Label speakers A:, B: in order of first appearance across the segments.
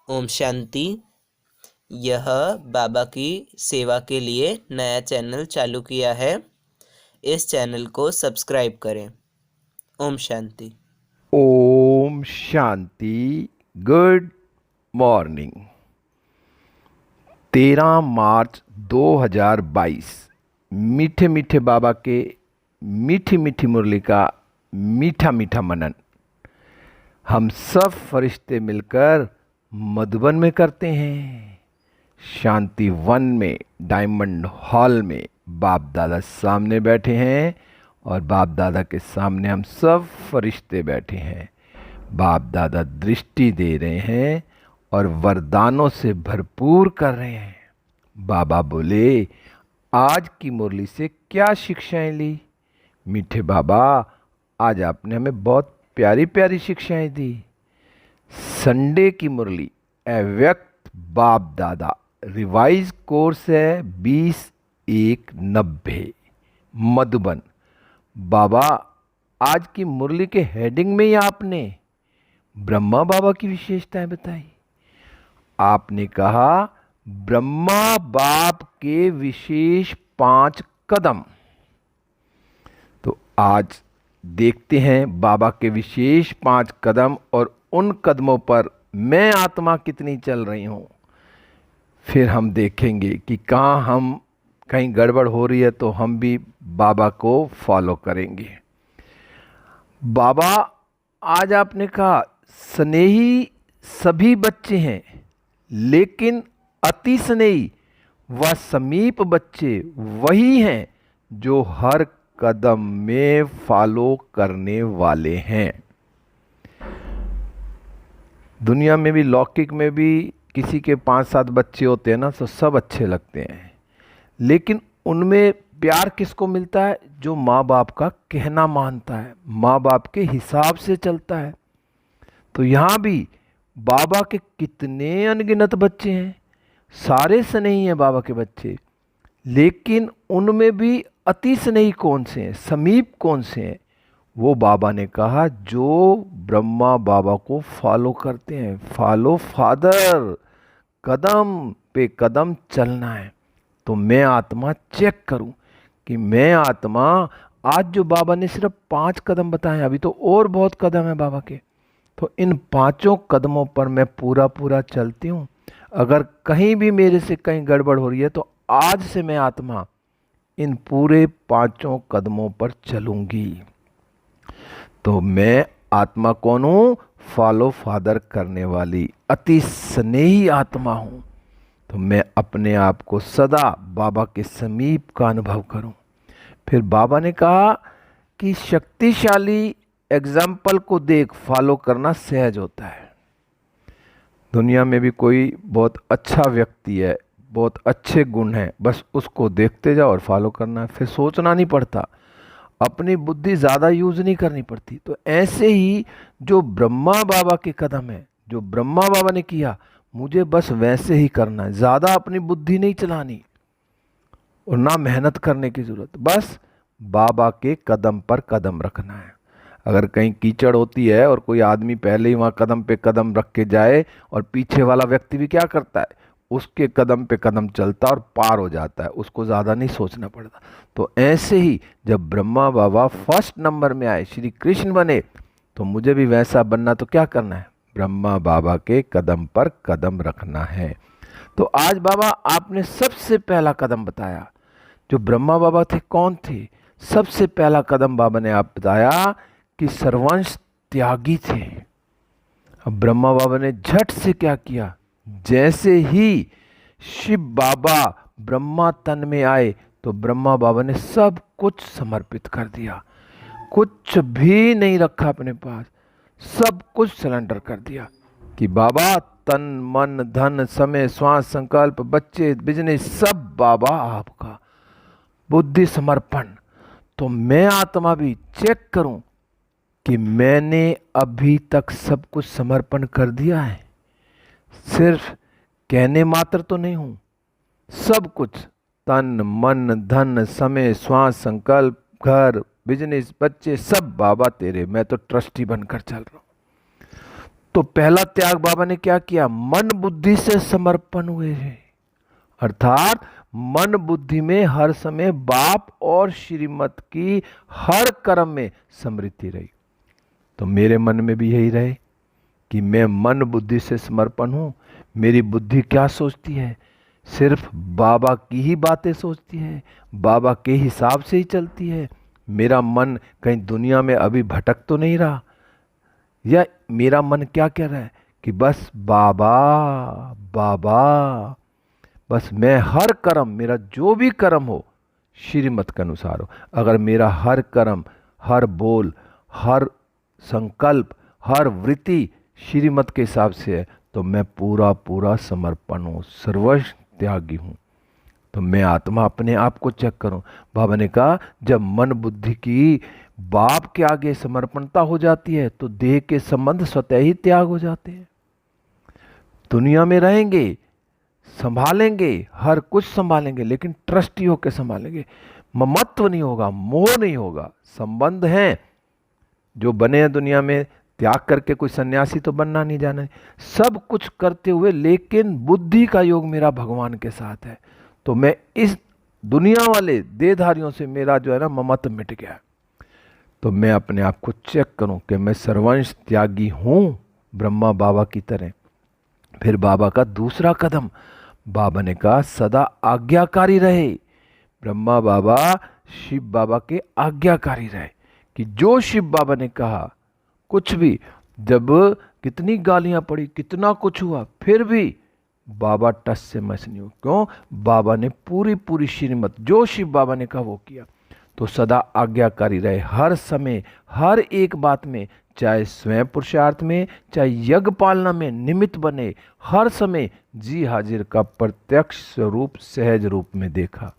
A: ओम शांति। यह बाबा की सेवा के लिए नया चैनल चालू किया है। इस चैनल को सब्सक्राइब करें। ओम शांति।
B: ओम शांति। Good morning. 13 मार्च 2022। मीठे मीठे बाबा के मीठी मीठी मुरली का मीठा मीठा मनन हम सब फरिश्ते मिलकर मधुबन में करते हैं। शांति वन में डायमंड हॉल में बाप दादा सामने बैठे हैं और बाप दादा के सामने हम सब फरिश्ते बैठे हैं। बाप दादा दृष्टि दे रहे हैं और वरदानों से भरपूर कर रहे हैं। बाबा बोले, आज की मुरली से क्या शिक्षाएं ली? मीठे बाबा, आज आपने हमें बहुत प्यारी प्यारी शिक्षाएं दी। संडे की मुरली अव्यक्त बाप दादा रिवाइज कोर्स है 20/1/90 मधुबन। बाबा, आज की मुरली के हेडिंग में ही आपने ब्रह्मा बाबा की विशेषताएं बताई। आपने कहा ब्रह्मा बाप के विशेष 5 कदम। तो आज देखते हैं बाबा के विशेष 5 कदम और उन कदमों पर मैं आत्मा कितनी चल रही हूं। फिर हम देखेंगे कि कहीं गड़बड़ हो रही है तो हम भी बाबा को फॉलो करेंगे। बाबा, आज आपने कहा स्नेही सभी बच्चे हैं, लेकिन अति स्नेही व समीप बच्चे वही हैं जो हर कदम में फॉलो करने वाले हैं। दुनिया में भी, लौकिक में भी किसी के 5-7 बच्चे होते हैं ना, तो सब अच्छे लगते हैं, लेकिन उनमें प्यार किसको मिलता है? जो माँ बाप का कहना मानता है, माँ बाप के हिसाब से चलता है। तो यहाँ भी बाबा के कितने अनगिनत बच्चे हैं, सारे स्नेही हैं बाबा के बच्चे, लेकिन उनमें भी अति स्नेही कौन से हैं, समीप कौन से हैं? वो बाबा ने कहा जो ब्रह्मा बाबा को फॉलो करते हैं। फॉलो फादर, कदम पे कदम चलना है। तो मैं आत्मा चेक करूं कि मैं आत्मा, आज जो बाबा ने सिर्फ 5 कदम बताए, अभी तो और बहुत कदम है बाबा के, तो इन 5 कदमों पर मैं पूरा पूरा चलती हूँ। अगर कहीं भी मेरे से कहीं गड़बड़ हो रही है तो आज से मैं आत्मा इन पूरे 5 कदमों पर चलूंगी। तो मैं आत्मा कौन हूं? फॉलो फादर करने वाली अति स्नेही आत्मा हूं। तो मैं अपने आप को सदा बाबा के समीप का अनुभव करूं। फिर बाबा ने कहा कि शक्तिशाली एग्जाम्पल को देख फॉलो करना सहज होता है। दुनिया में भी कोई बहुत अच्छा व्यक्ति है, बहुत अच्छे गुण हैं, बस उसको देखते जाओ और फॉलो करना है, फिर सोचना नहीं पड़ता, अपनी बुद्धि ज़्यादा यूज नहीं करनी पड़ती। तो ऐसे ही जो ब्रह्मा बाबा के कदम है, जो ब्रह्मा बाबा ने किया, मुझे बस वैसे ही करना है, ज़्यादा अपनी बुद्धि नहीं चलानी और ना मेहनत करने की ज़रूरत, बस बाबा के कदम पर कदम रखना है। अगर कहीं कीचड़ होती है और कोई आदमी पहले ही वहाँ कदम पे कदम रख के जाए और पीछे वाला व्यक्ति भी क्या करता है, उसके कदम पे कदम चलता और पार हो जाता है, उसको ज़्यादा नहीं सोचना पड़ता। तो ऐसे ही जब ब्रह्मा बाबा फर्स्ट नंबर में आए, श्री कृष्ण बने, तो मुझे भी वैसा बनना, तो क्या करना है? ब्रह्मा बाबा के कदम पर कदम रखना है। तो आज बाबा आपने सबसे पहला कदम बताया। जो ब्रह्मा बाबा थे कौन थे? सबसे पहला कदम बाबा ने आप बताया कि सर्वंश त्यागी थे। अब ब्रह्मा बाबा ने झट से क्या किया? जैसे ही शिव बाबा ब्रह्मा तन में आए तो ब्रह्मा बाबा ने सब कुछ समर्पित कर दिया, कुछ भी नहीं रखा अपने पास, सब कुछ सरेंडर कर दिया कि बाबा तन मन धन समय श्वास संकल्प बच्चे बिजनेस सब बाबा आपका, बुद्धि समर्पण। तो मैं आत्मा भी चेक करूं कि मैंने अभी तक सब कुछ समर्पण कर दिया है, सिर्फ कहने मात्र तो नहीं हूं, सब कुछ तन मन धन समय श्वास संकल्प घर बिजनेस बच्चे सब बाबा तेरे, मैं तो ट्रस्टी बनकर चल रहा हूं। तो पहला त्याग बाबा ने क्या किया, मन बुद्धि से समर्पण हुए हैं, अर्थात मन बुद्धि में हर समय बाप और श्रीमत की हर कर्म में स्मृति रही। तो मेरे मन में भी यही रहे कि मैं मन बुद्धि से समर्पण हूं। मेरी बुद्धि क्या सोचती है, सिर्फ बाबा की ही बातें सोचती है, बाबा के हिसाब से ही चलती है। मेरा मन कहीं दुनिया में अभी भटक तो नहीं रहा, या मेरा मन क्या कह रहा है कि बस बाबा बाबा, बस मैं हर कर्म, मेरा जो भी कर्म हो श्रीमत के अनुसार हो। अगर मेरा हर कर्म, हर बोल, हर संकल्प, हर वृत्ति श्रीमत के हिसाब से है तो मैं पूरा पूरा समर्पण हूँ, सर्वस्व त्यागी हूँ। तो मैं आत्मा अपने आप को चेक करूं। बाबा ने कहा जब मन बुद्धि की बाप के आगे समर्पणता हो जाती है तो देह के संबंध स्वतः ही त्याग हो जाते हैं। दुनिया में रहेंगे, संभालेंगे, हर कुछ संभालेंगे, लेकिन ट्रस्टी होकर संभालेंगे। ममत्व नहीं होगा, मोह नहीं होगा। संबंध हैं जो बने हैं दुनिया में, त्याग करके कोई सन्यासी तो बनना नहीं जाना है। सब कुछ करते हुए लेकिन बुद्धि का योग मेरा भगवान के साथ है। तो मैं इस दुनिया वाले देहधारियों से मेरा जो है ना ममत्व मिट गया। तो मैं अपने आप को चेक करूं कि मैं सर्वंश त्यागी हूं, ब्रह्मा बाबा की तरह। फिर बाबा का दूसरा कदम, बाबा ने कहा सदा आज्ञाकारी रहे। ब्रह्मा बाबा शिव बाबा के आज्ञाकारी रहे कि जो शिव बाबा ने कहा, कुछ भी, जब कितनी गालियां पड़ी, कितना कुछ हुआ, फिर भी बाबा टस से मस नहीं हो। क्यों? बाबा ने पूरी पूरी श्रीमत जो शिव बाबा ने कहा वो किया। तो सदा आज्ञाकारी रहे, हर समय हर एक बात में, चाहे स्वयं पुरुषार्थ में, चाहे यज्ञ पालना में निमित्त बने, हर समय जी हाजिर का प्रत्यक्ष स्वरूप सहज रूप में देखा।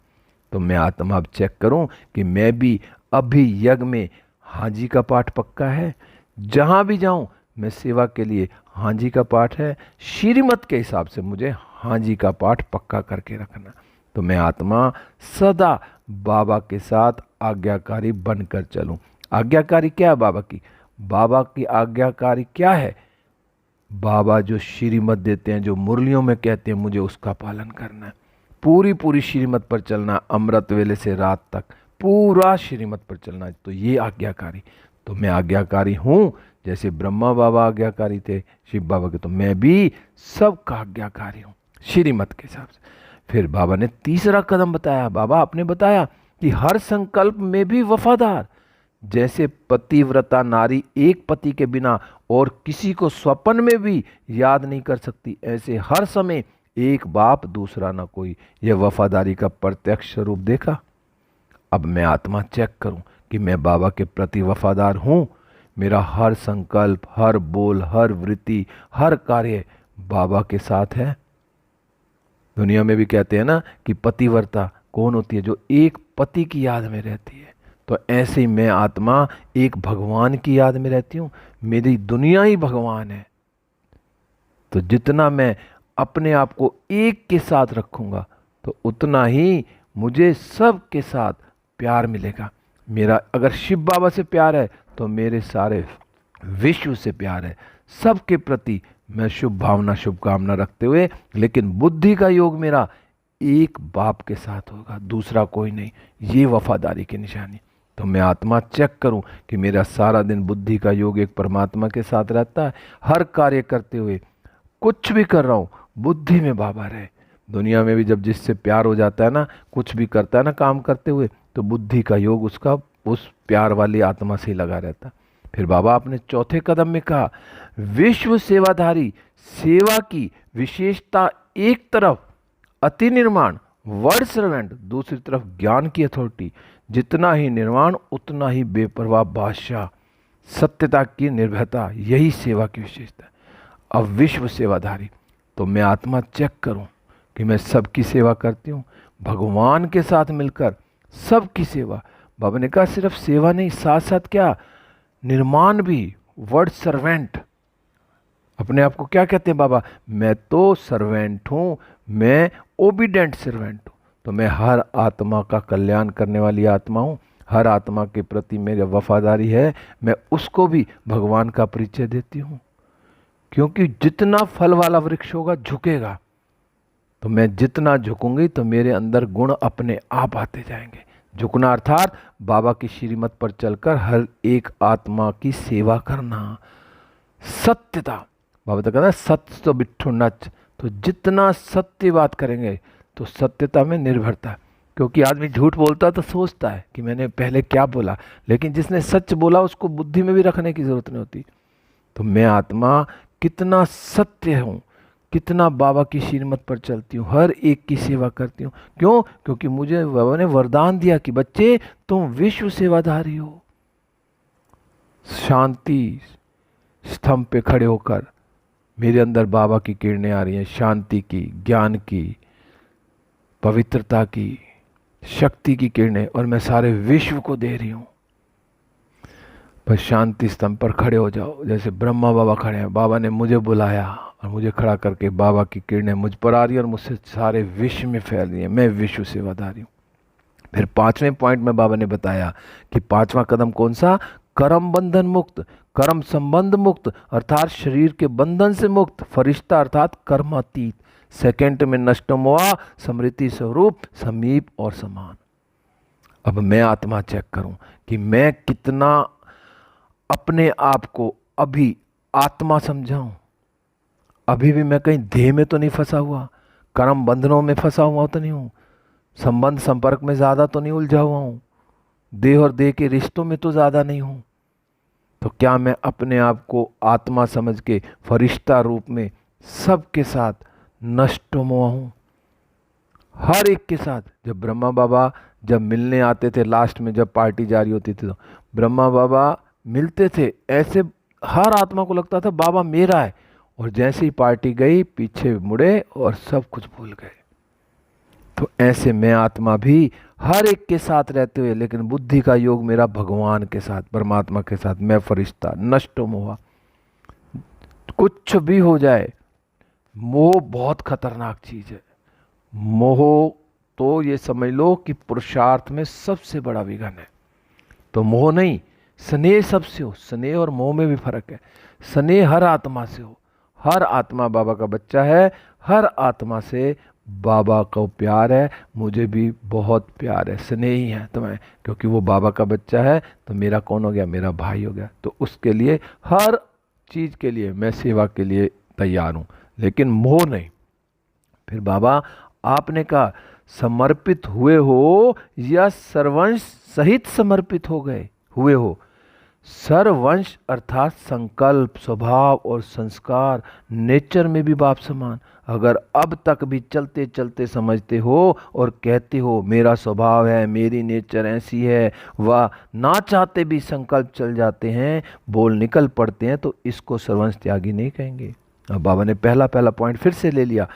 B: तो मैं आत्मा अब चेक करूं कि मैं भी अभी यज्ञ में हाजी का पाठ पक्का है, जहां भी जाऊं मैं सेवा के लिए हाजी का पाठ है, श्रीमत के हिसाब से मुझे हाजी का पाठ पक्का करके रखना। तो मैं आत्मा सदा बाबा के साथ आज्ञाकारी बनकर चलूं। आज्ञाकारी क्या है बाबा की? बाबा की आज्ञाकारी क्या है? बाबा जो श्रीमत देते हैं, जो मुरलियों में कहते हैं, मुझे उसका पालन करना है। पूरी पूरी श्रीमत पर चलना, अमृत वेले से रात तक पूरा श्रीमत पर चलना है। तो ये आज्ञाकारी। तो मैं आज्ञाकारी हूं, जैसे ब्रह्मा बाबा आज्ञाकारी थे शिव बाबा के, तो मैं भी सबका आज्ञाकारी हूं श्रीमत के हिसाब से। फिर बाबा ने तीसरा कदम बताया। बाबा आपने बताया कि हर संकल्प में भी वफादार। जैसे पतिव्रता नारी एक पति के बिना और किसी को स्वप्न में भी याद नहीं कर सकती, ऐसे हर समय एक बाप दूसरा ना कोई। यह वफादारी का प्रत्यक्ष स्वरूप देखा। अब मैं आत्मा चेक करूं कि मैं बाबा के प्रति वफादार हूं। मेरा हर संकल्प, हर बोल, हर वृत्ति, हर कार्य बाबा के साथ है। दुनिया में भी कहते हैं ना कि पतिव्रता कौन होती है? जो एक पति की याद में रहती है। तो ऐसे ही मैं आत्मा एक भगवान की याद में रहती हूँ। मेरी दुनिया ही भगवान है। तो जितना मैं अपने आप को एक के साथ रखूंगा तो उतना ही मुझे सब के साथ प्यार मिलेगा। मेरा अगर शिव बाबा से प्यार है तो मेरे सारे विश्व से प्यार है। सबके प्रति मैं शुभ भावना, शुभकामना रखते हुए, लेकिन बुद्धि का योग मेरा एक बाप के साथ होगा, दूसरा कोई नहीं। ये वफादारी की निशानी। तो मैं आत्मा चेक करूं कि मेरा सारा दिन बुद्धि का योग एक परमात्मा के साथ रहता है। हर कार्य करते हुए, कुछ भी कर रहा हूं, बुद्धि में बाबा रहे। दुनिया में भी जब जिससे प्यार हो जाता है ना, कुछ भी करता है ना काम करते हुए, तो बुद्धि का योग उसका उस प्यार वाली आत्मा से ही लगा रहता। फिर बाबा आपने चौथे कदम में कहा विश्व सेवाधारी। सेवा की विशेषता एक तरफ अति निर्माण, वर्ड सर्वेंट, दूसरी तरफ ज्ञान की अथॉरिटी। जितना ही निर्माण उतना ही बेपरवाह बादशाह, सत्यता की निर्भयता, यही सेवा की विशेषता है। अब विश्व सेवाधारी। तो मैं आत्मा चेक करूं कि मैं सबकी सेवा करती हूं, भगवान के साथ मिलकर सबकी सेवा। बाबा ने कहा सिर्फ सेवा नहीं, साथ साथ क्या, निर्माण भी, वर्ड सर्वेंट। अपने आप को क्या कहते हैं बाबा? मैं तो सर्वेंट हूं, मैं ओबीडेंट सर्वेंट हूं। तो मैं हर आत्मा का कल्याण करने वाली आत्मा हूं। हर आत्मा के प्रति मेरी वफादारी है। मैं उसको भी भगवान का परिचय देती हूं। क्योंकि जितना फल वाला वृक्ष होगा झुकेगा, तो मैं जितना झुकूंगी तो मेरे अंदर गुण अपने आप आते जाएंगे। झुकना अर्थात बाबा की श्रीमत पर चलकर हर एक आत्मा की सेवा करना। सत्यता, बाबा तो कहता है सत्य तो बिट्ठू नच, तो जितना सत्य बात करेंगे तो सत्यता में निर्भरता है। क्योंकि आदमी झूठ बोलता तो सोचता है कि मैंने पहले क्या बोला, लेकिन जिसने सच बोला उसको बुद्धि में भी रखने की जरूरत नहीं होती। तो मैं आत्मा कितना सत्य हूँ, कितना बाबा की श्रीमत पर चलती हूँ, हर एक की सेवा करती हूँ। क्यों? क्योंकि मुझे बाबा ने वरदान दिया कि बच्चे तुम विश्व सेवाधारी हो। शांति स्तंभ पे खड़े होकर मेरे अंदर बाबा की किरणें आ रही हैं, शांति की, ज्ञान की, पवित्रता की, शक्ति की किरणें, और मैं सारे विश्व को दे रही हूँ। बस शांति स्तंभ पर खड़े हो जाओ, जैसे ब्रह्मा बाबा खड़े हैं। बाबा ने मुझे बुलाया और मुझे खड़ा करके बाबा की किरणें मुझ पर आ रही है और मुझसे सारे विश्व में फैल रही है। मैं विश्व सेवाधारी हूँ। फिर 5वें पॉइंट में बाबा ने बताया कि 5वां कदम कौन सा? कर्म बंधन मुक्त, कर्म संबंध मुक्त अर्थात शरीर के बंधन से मुक्त, फरिश्ता अर्थात कर्मातीत, सेकंड में नष्टमोआ, स्मृति स्वरूप, समीप और समान। अब मैं आत्मा चेक करूं कि मैं कितना अपने आप को अभी आत्मा समझाऊं। अभी भी मैं कहीं देह में तो नहीं फंसा हुआ, कर्म बंधनों में फंसा हुआ तो नहीं हूं, संबंध संपर्क में ज्यादा तो नहीं उलझा हुआ हूं, देह और देह के रिश्तों में तो ज्यादा नहीं हूं। तो क्या मैं अपने आप को आत्मा समझ के फरिश्ता रूप में सबके साथ नष्टमोआ हूं, हर एक के साथ? जब ब्रह्मा बाबा जब मिलने आते थे, लास्ट में जब पार्टी जारी होती थी, तो ब्रह्मा बाबा मिलते थे, ऐसे हर आत्मा को लगता था बाबा मेरा है, और जैसे ही पार्टी गई पीछे मुड़े और सब कुछ भूल गए। तो ऐसे मैं आत्मा भी हर एक के साथ रहते हुए, लेकिन बुद्धि का योग मेरा भगवान के साथ, परमात्मा के साथ, मैं फरिश्ता, नष्ट मोह। कुछ भी हो जाए, मोह बहुत खतरनाक चीज है। मोह तो ये समझ लो कि पुरुषार्थ में सबसे बड़ा विघन है। तो मोह नहीं, स्नेह सबसे हो। स्नेह और मोह में भी फर्क है। स्नेह हर आत्मा से हो, हर आत्मा बाबा का बच्चा है, हर आत्मा से बाबा को प्यार है, मुझे भी बहुत प्यार है, स्नेह ही है तुम्हें, क्योंकि वो बाबा का बच्चा है तो मेरा कौन हो गया? मेरा भाई हो गया। तो उसके लिए हर चीज के लिए मैं सेवा के लिए तैयार हूं, लेकिन मोह नहीं। फिर बाबा आपने कहा समर्पित हुए हो या सर्वंश सहित समर्पित हो गए हुए हो। सर्वंश अर्थात संकल्प, स्वभाव और संस्कार, नेचर में भी बाप समान। अगर अब तक भी चलते चलते समझते हो और कहते हो मेरा स्वभाव है, मेरी नेचर ऐसी है, वह ना चाहते भी संकल्प चल जाते हैं, बोल निकल पड़ते हैं, तो इसको सर्वंश त्यागी नहीं कहेंगे। अब बाबा ने पहला पॉइंट फिर से ले लिया,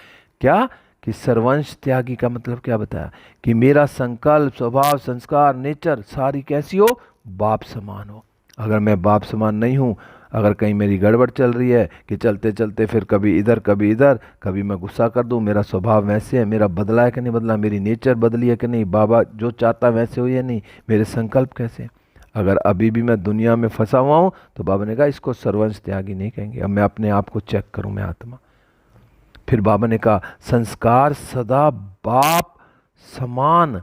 B: क्या? कि सर्वंश त्यागी का मतलब क्या बताया? कि मेरा संकल्प, स्वभाव, संस्कार, नेचर सारी कैसी हो? बाप समान हो। अगर मैं बाप समान नहीं हूँ, अगर कहीं मेरी गड़बड़ चल रही है कि चलते चलते फिर कभी इधर कभी इधर, कभी मैं गुस्सा कर दूँ, मेरा स्वभाव वैसे है, मेरा बदला है कि नहीं बदला, मेरी नेचर बदली है कि नहीं, बाबा जो चाहता वैसे हो या नहीं, मेरे संकल्प कैसे? अगर अभी भी मैं दुनिया में फंसा हुआ हूँ तो बाबा ने कहा इसको सर्वंश त्यागी नहीं कहेंगे। अब मैं अपने आप को चेक करूँ, मैं आत्मा। फिर बाबा ने कहा संस्कार सदा बाप समान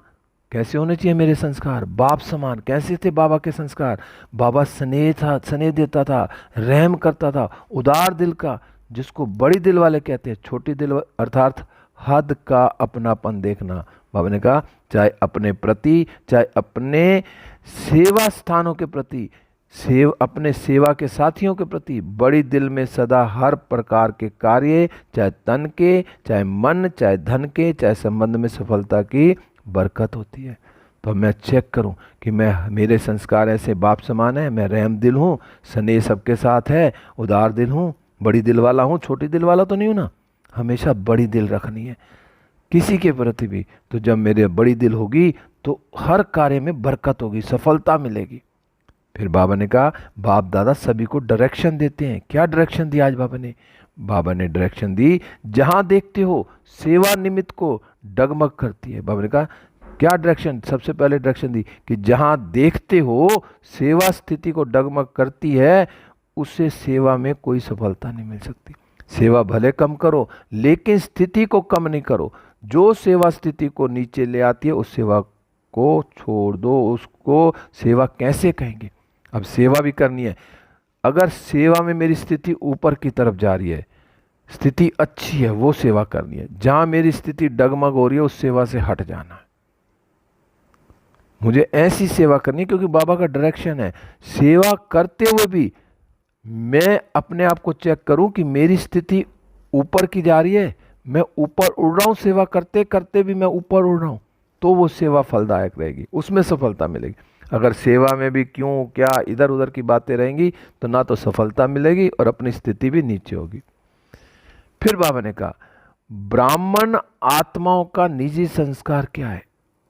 B: कैसे होने चाहिए? मेरे संस्कार बाप समान कैसे थे? बाबा के संस्कार, बाबा स्नेह था, स्नेह देता था, रहम करता था, उदार दिल का, जिसको बड़ी दिल वाले कहते हैं। छोटी दिल अर्थात हद का अपनापन देखना। बाबा ने कहा चाहे अपने प्रति, चाहे अपने सेवा स्थानों के प्रति, अपने सेवा के साथियों के प्रति, बड़ी दिल में सदा हर प्रकार के कार्य, चाहे तन के, चाहे मन, चाहे धन के, चाहे संबंध में सफलता की बरकत होती है। तो मैं चेक करूं कि मेरे संस्कार ऐसे बाप समान है, मैं रहम दिल हूँ, स्नेह सबके साथ है, उदार दिल हूँ, बड़ी दिल वाला हूँ, छोटी दिल वाला तो नहीं हूँ ना। हमेशा बड़ी दिल रखनी है किसी के प्रति भी। तो जब मेरे बड़ी दिल होगी तो हर कार्य में बरकत होगी, सफलता मिलेगी। फिर बाबा ने कहा बाप दादा सभी को डायरेक्शन देते हैं। क्या डायरेक्शन दिया आज बाबा ने? बाबा ने डायरेक्शन दी जहां देखते हो सेवा निमित्त को डगमग करती है। बाबा ने कहा क्या डायरेक्शन? सबसे पहले डायरेक्शन दी कि जहां देखते हो सेवा स्थिति को डगमग करती है, उसे सेवा में कोई सफलता नहीं मिल सकती। सेवा भले कम करो लेकिन स्थिति को कम नहीं करो। जो सेवा स्थिति को नीचे ले आती है उस सेवा को छोड़ दो। उसको सेवा कैसे कहेंगे? अब सेवा भी करनी है, अगर सेवा में मेरी स्थिति ऊपर की तरफ जा रही है, स्थिति अच्छी है, वो सेवा करनी है। जहां मेरी स्थिति डगमग हो रही है उस सेवा से हट जाना है। मुझे ऐसी सेवा करनी है क्योंकि बाबा का डायरेक्शन है। सेवा करते हुए भी मैं अपने आप को चेक करूं कि मेरी स्थिति ऊपर की जा रही है, मैं ऊपर उड़ रहा हूं, सेवा करते करते भी मैं ऊपर उड़ रहा हूं, तो वो सेवा फलदायक रहेगी, उसमें सफलता मिलेगी। अगर सेवा में भी क्यों क्या इधर उधर की बातें रहेंगी तो ना तो सफलता मिलेगी और अपनी स्थिति भी नीचे होगी। फिर बाबा ने कहा ब्राह्मण आत्माओं का निजी संस्कार क्या है?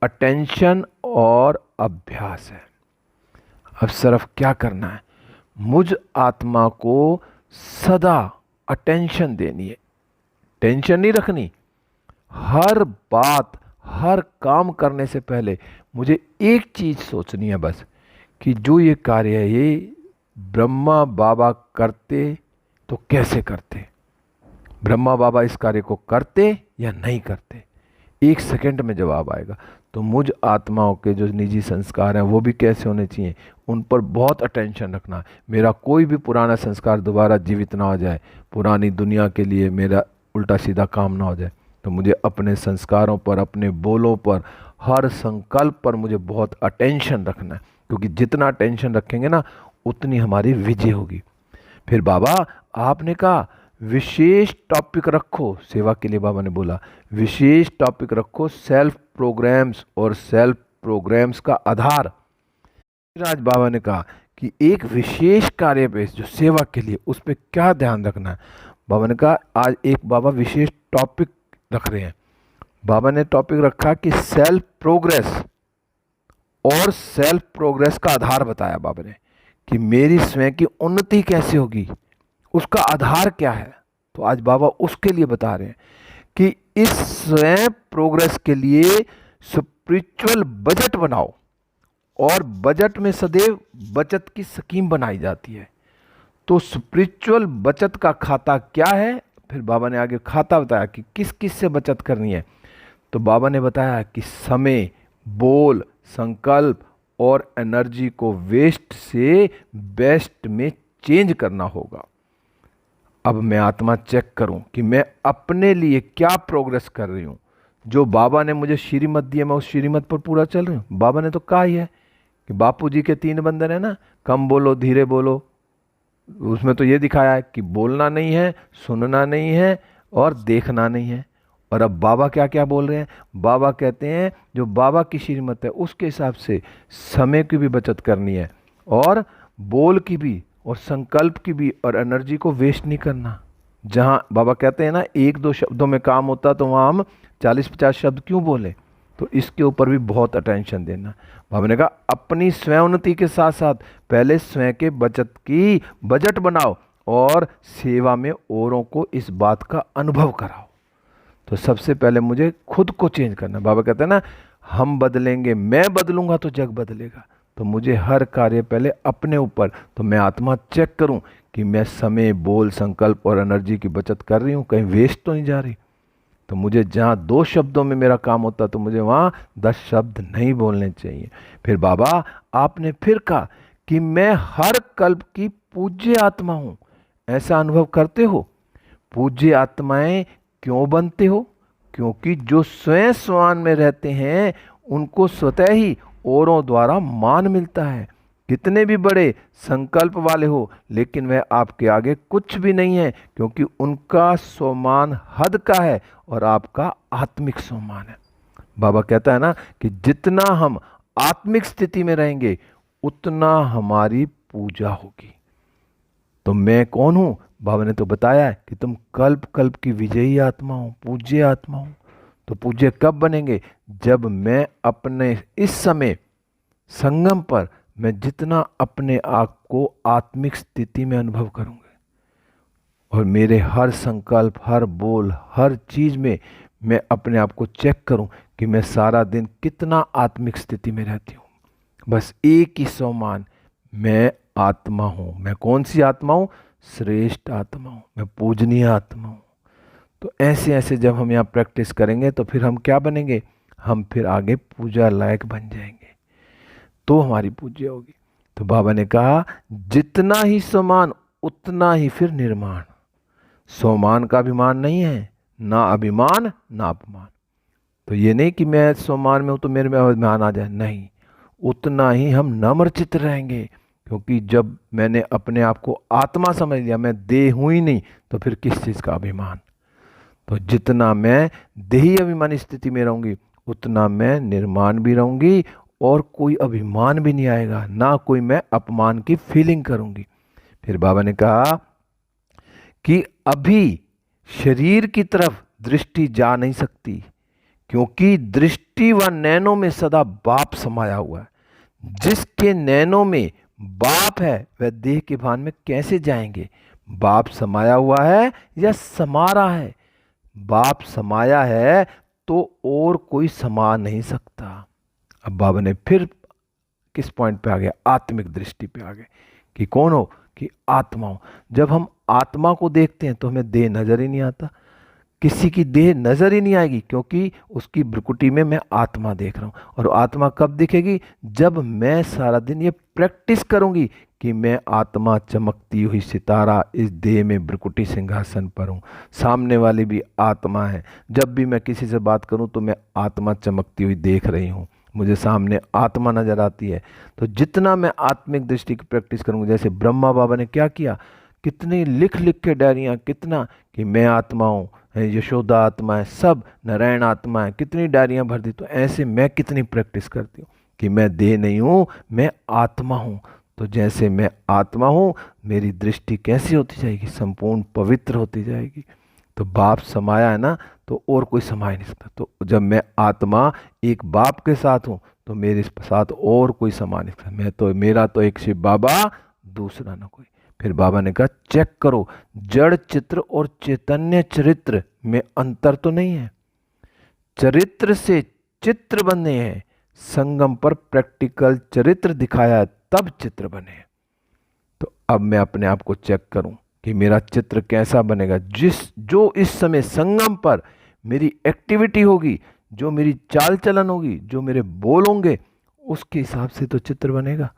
B: अटेंशन और अभ्यास है। अब सिर्फ क्या करना है? मुझ आत्मा को सदा अटेंशन देनी है, टेंशन नहीं रखनी। हर बात हर काम करने से पहले मुझे एक चीज सोचनी है बस, कि जो ये कार्य है ये ब्रह्मा बाबा करते तो कैसे करते, ब्रह्मा बाबा इस कार्य को करते या नहीं करते। एक सेकंड में जवाब आएगा। तो मुझ आत्माओं के जो निजी संस्कार हैं वो भी कैसे होने चाहिए, उन पर बहुत अटेंशन रखना। मेरा कोई भी पुराना संस्कार दोबारा जीवित ना हो जाए, पुरानी दुनिया के लिए मेरा उल्टा सीधा काम ना हो जाए। तो मुझे अपने संस्कारों पर, अपने बोलों पर, हर संकल्प पर मुझे बहुत अटेंशन रखना है, क्योंकि जितना अटेंशन रखेंगे ना उतनी हमारी विजय होगी। फिर बाबा आपने कहा विशेष टॉपिक रखो, सेवा के लिए बाबा ने बोला विशेष टॉपिक रखो, सेल्फ प्रोग्राम्स और सेल्फ प्रोग्राम्स का आधार। फिर आज बाबा ने कहा कि एक विशेष कार्य पे जो सेवा के लिए उस पर क्या ध्यान रखना है। बाबा ने कहा आज एक बाबा विशेष टॉपिक रख रहे हैं। बाबा ने टॉपिक रखा कि सेल्फ प्रोग्रेस, और सेल्फ प्रोग्रेस का आधार बताया बाबा ने कि मेरी स्वयं की उन्नति कैसे होगी, उसका आधार क्या है। तो आज बाबा उसके लिए बता रहे हैं कि इस स्वयं प्रोग्रेस के लिए स्पिरिचुअल बजट बनाओ, और बजट में सदैव बचत की स्कीम बनाई जाती है। तो स्पिरिचुअल बचत का खाता क्या है? फिर बाबा ने आगे खाता बताया कि किस किस से बचत करनी है। तो बाबा ने बताया कि समय, बोल, संकल्प और एनर्जी को वेस्ट से बेस्ट में चेंज करना होगा। अब मैं आत्मा चेक करूं कि मैं अपने लिए क्या प्रोग्रेस कर रही हूं। जो बाबा ने मुझे श्रीमत दी है मैं उस श्रीमत पर पूरा चल रही हूं। बाबा ने तो कहा ही है कि बापू जी के 3 बंधन है ना, कम बोलो धीरे बोलो। उसमें तो ये दिखाया है कि बोलना नहीं है, सुनना नहीं है और देखना नहीं है। और अब बाबा क्या क्या बोल रहे हैं? बाबा कहते हैं जो बाबा की श्रीमत है उसके हिसाब से समय की भी बचत करनी है, और बोल की भी, और संकल्प की भी, और एनर्जी को वेस्ट नहीं करना। जहाँ बाबा कहते हैं ना 1-2 शब्दों में काम होता तो वहाँ हम 40-50 शब्द क्यों बोले। तो इसके ऊपर भी बहुत अटेंशन देना। बाबा ने कहा अपनी स्वयं उन्नति के साथ साथ पहले स्वयं के बचत की बजट बनाओ और सेवा में औरों को इस बात का अनुभव कराओ। तो सबसे पहले मुझे खुद को चेंज करना। बाबा कहते हैं ना हम बदलेंगे, मैं बदलूंगा तो जग बदलेगा। तो मुझे हर कार्य पहले अपने ऊपर, तो मैं आत्मा चेक करूं कि मैं समय, बोल, संकल्प और एनर्जी की बचत कर रही हूं, कहीं वेस्ट तो नहीं जा रही। तो मुझे जहाँ 2 शब्दों में मेरा काम होता तो मुझे वहाँ 10 शब्द नहीं बोलने चाहिए। फिर बाबा आपने फिर कहा कि मैं हर कल्प की पूज्य आत्मा हूँ। ऐसा अनुभव करते हो? पूज्य आत्माएं क्यों बनते हो? क्योंकि जो स्वयं स्वान में रहते हैं उनको स्वतः ही औरों द्वारा मान मिलता है। कितने भी बड़े संकल्प वाले हो लेकिन वह आपके आगे कुछ भी नहीं है, क्योंकि उनका स्वमान हद का है और आपका आत्मिक स्वमान है। बाबा कहता है ना कि जितना हम आत्मिक स्थिति में रहेंगे उतना हमारी पूजा होगी। तो मैं कौन हूं? बाबा ने तो बताया है कि तुम कल्प कल्प की विजयी आत्मा हो, पूज्य आत्मा हो। तो पूज्य कब बनेंगे? जब मैं अपने इस समय संगम पर मैं जितना अपने आप को आत्मिक स्थिति में अनुभव करूंगा, और मेरे हर संकल्प, हर बोल, हर चीज में मैं अपने आप को चेक करूं कि मैं सारा दिन कितना आत्मिक स्थिति में रहती हूं। बस एक ही सम्मान, मैं आत्मा हूँ। मैं कौन सी आत्मा हूँ? श्रेष्ठ आत्मा हूँ, मैं पूजनीय आत्मा हूँ। तो ऐसे ऐसे जब हम यहाँ प्रैक्टिस करेंगे तो फिर हम क्या बनेंगे? हम फिर आगे पूजा लायक बन जाएंगे, तो हमारी पूजा होगी। तो बाबा ने कहा जितना ही सम्मान उतना ही फिर निर्माण। सम्मान का अभिमान नहीं है, ना अभिमान ना अपमान। तो ये नहीं कि मैं सम्मान में हूं तो मेरे में अभिमान आ जाए, नहीं, उतना ही हम नम्रचित्त रहेंगे। क्योंकि जब मैंने अपने आप को आत्मा समझ लिया, मैं देह हूं ही नहीं, तो फिर किस चीज का अभिमान? तो जितना मैं देही अभिमानी स्थिति में रहूंगी उतना मैं निर्माण भी रहूंगी और कोई अभिमान भी नहीं आएगा, ना कोई मैं अपमान की फीलिंग करूंगी। फिर बाबा ने कहा कि अभी शरीर की तरफ दृष्टि जा नहीं सकती, क्योंकि दृष्टि व नैनों में सदा बाप समाया हुआ है। जिसके नैनों में बाप है वह देह के भान में कैसे जाएंगे? बाप समाया हुआ है या समा रहा है? बाप समाया है तो और कोई समा नहीं सकता। अब बाबा ने फिर किस पॉइंट पे आ गया? आत्मिक दृष्टि पे आ गए कि कौन हो? कि आत्मा हो। जब हम आत्मा को देखते हैं तो हमें देह नजर ही नहीं आता, किसी की देह नजर ही नहीं आएगी, क्योंकि उसकी भ्रुकुटी में मैं आत्मा देख रहा हूं। और आत्मा कब दिखेगी? जब मैं सारा दिन ये प्रैक्टिस करूंगी कि मैं आत्मा चमकती हुई सितारा इस देह में भ्रुकुटी सिंहासन पर हूं, सामने वाली भी आत्मा है। जब भी मैं किसी से बात करूं तो मैं आत्मा चमकती हुई देख रही हूं, मुझे सामने आत्मा नजर आती है। तो जितना मैं आत्मिक दृष्टि की प्रैक्टिस करूंगा, जैसे ब्रह्मा बाबा ने क्या किया, कितनी लिख लिख के डायरियां, कितना कि मैं आत्मा हूँ, यशोदा आत्मा है, सब नारायण आत्मा है, कितनी डायरियां भर दी। तो ऐसे मैं कितनी प्रैक्टिस करती हूँ कि मैं देह नहीं हूँ, मैं आत्मा हूँ। तो जैसे मैं आत्मा हूँ मेरी दृष्टि कैसी होती जाएगी? संपूर्ण पवित्र होती जाएगी। तो बाप समाया है ना, तो और कोई समा ही नहीं सकता। तो जब मैं आत्मा एक बाप के साथ हूँ तो मेरे साथ और कोई समा नहीं सकता। मैं तो, मेरा तो एक शिव बाबा, दूसरा ना कोई। फिर बाबा ने कहा चेक करो, जड़ चित्र और चैतन्य चरित्र में अंतर तो नहीं है। चरित्र से चित्र बने हैं, संगम पर प्रैक्टिकल चरित्र दिखाया है तब चित्र बने हैं। तो अब मैं अपने आप को चेक करूं कि मेरा चित्र कैसा बनेगा। जो इस समय संगम पर मेरी एक्टिविटी होगी, जो मेरी चाल चलन होगी, जो मेरे बोल होंगे, उसके हिसाब से तो चित्र बनेगा।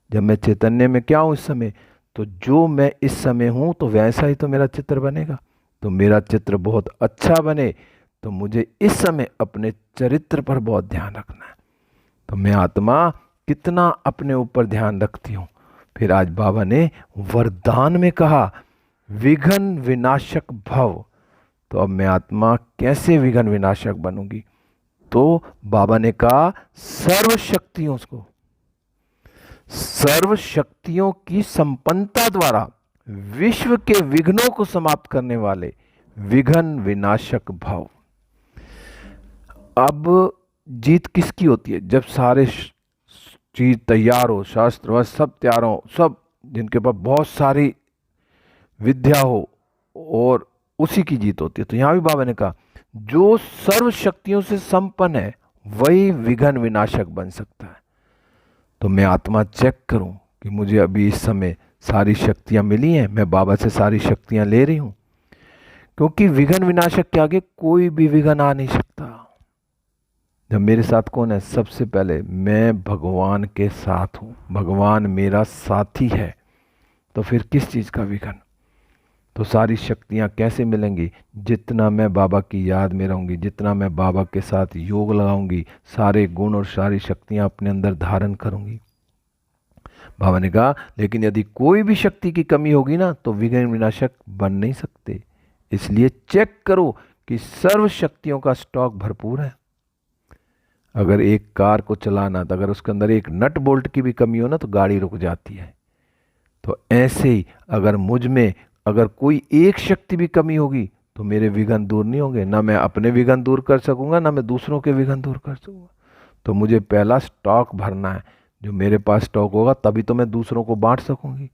B: जब मैं चैतन्य में क्या हूं इस समय, तो जो मैं इस समय हूं तो वैसा ही तो मेरा चित्र बनेगा। तो मेरा चित्र बहुत अच्छा बने तो मुझे इस समय अपने चरित्र पर बहुत ध्यान रखना है। तो मैं आत्मा कितना अपने ऊपर ध्यान रखती हूँ। फिर आज बाबा ने वरदान में कहा विघ्न विनाशक भव। तो अब मैं आत्मा कैसे विघ्न विनाशक बनूंगी? तो बाबा ने कहा सर्व शक्तियों को, सर्व शक्तियों की संपन्नता द्वारा विश्व के विघ्नों को समाप्त करने वाले विघ्न विनाशक भव। अब जीत किसकी होती है? जब सारे चीज तैयार हो, शास्त्र व सब तैयार हो, सब जिनके पास बहुत सारी विद्या हो, और उसी की जीत होती है। तो यहां भी बाबा ने कहा जो सर्व शक्तियों से संपन्न है वही विघ्न विनाशक बन सकता है। तो मैं आत्मा चेक करूं कि मुझे अभी इस समय सारी शक्तियां मिली हैं, मैं बाबा से सारी शक्तियां ले रही हूं, क्योंकि विघ्न विनाशक के आगे कोई भी विघ्न आ नहीं सकता। जब मेरे साथ कौन है? सबसे पहले मैं भगवान के साथ हूं, भगवान मेरा साथी है, तो फिर किस चीज का विघ्न? तो सारी शक्तियां कैसे मिलेंगी? जितना मैं बाबा की याद में रहूंगी, जितना मैं बाबा के साथ योग लगाऊंगी, सारे गुण और सारी शक्तियां अपने अंदर धारण करूंगी। बाबा ने कहा लेकिन यदि कोई भी शक्ति की कमी होगी ना तो विघ्न विनाशक बन नहीं सकते। इसलिए चेक करो कि सर्व शक्तियों का स्टॉक भरपूर है। अगर एक कार को चलाना, तो अगर उसके अंदर एक नट बोल्ट की भी कमी हो ना तो गाड़ी रुक जाती है। तो ऐसे ही अगर मुझ में अगर कोई एक शक्ति भी कमी होगी तो मेरे विघ्न दूर नहीं होंगे। ना मैं अपने विघ्न दूर कर सकूंगा, ना मैं दूसरों के विघ्न दूर कर सकूंगा। तो मुझे पहला स्टॉक भरना है। जो मेरे पास स्टॉक होगा तभी तो मैं दूसरों को बांट सकूंगी।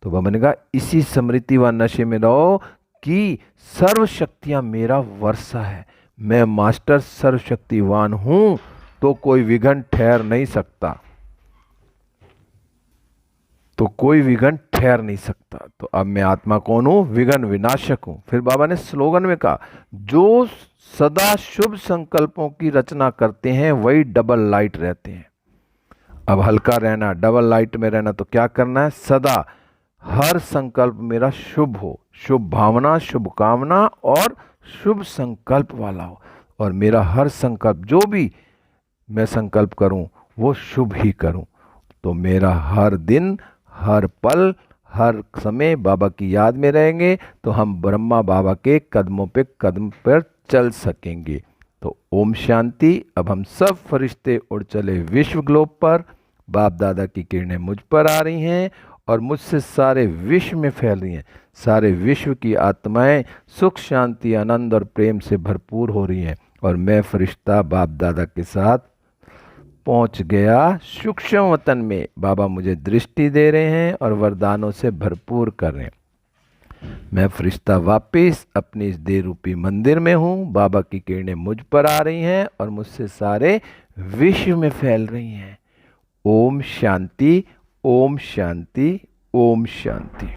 B: तो बाबा ने कहा इसी स्मृति व नशे में रहो कि सर्व शक्तियां मेरा वर्षा है, मैं मास्टर सर्वशक्तिवान हूं, तो कोई विघ्न ठहर नहीं सकता। तो कोई विघ्न ठहर नहीं सकता। तो अब मैं आत्मा कौन हूं? विघ्न विनाशक हूं। फिर बाबा ने स्लोगन में कहा, जो सदा शुभ संकल्पों की रचना करते हैं वही डबल लाइट रहते हैं। अब हल्का रहना, डबल लाइट में रहना, तो क्या करना है? सदा हर संकल्प मेरा शुभ हो, शुभ भावना, शुभ कामना और शुभ संकल्प वाला हो, और मेरा हर संकल्प जो भी मैं संकल्प करूं वो शुभ ही करूं। तो मेरा हर दिन, हर पल, हर समय बाबा की याद में रहेंगे, तो हम ब्रह्मा बाबा के कदमों पे कदम पर चल सकेंगे। तो ओम शांति। अब हम सब फरिश्ते उड़ चले विश्व ग्लोब पर। बाप दादा की किरणें मुझ पर आ रही हैं और मुझसे सारे विश्व में फैल रही हैं। सारे विश्व की आत्माएं सुख, शांति, आनंद और प्रेम से भरपूर हो रही हैं, और मैं फरिश्ता बाप दादा के साथ पहुंच गया सूक्ष्म वतन में। बाबा मुझे दृष्टि दे रहे हैं और वरदानों से भरपूर कर रहे हैं। मैं फरिश्ता वापिस अपनी इस देह रूपी मंदिर में हूँ। बाबा की किरणें मुझ पर आ रही हैं और मुझसे सारे विश्व में फैल रही हैं। ओम शांति, ओम शांति, ओम शांति।